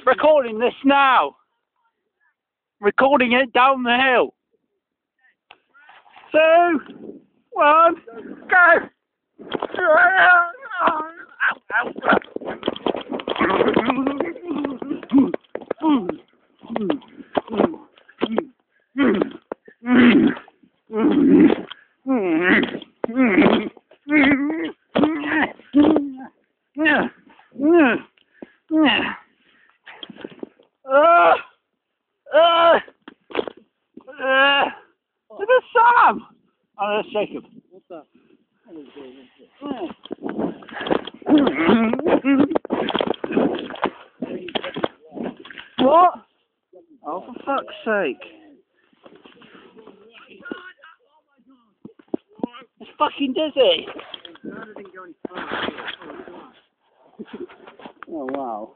recording this now. Recording it down the hill. 2, 1, go! Look at Sam! Oh, let's shake him. What's that? What? Oh, for fuck's sake. It's fucking dizzy. Oh, wow.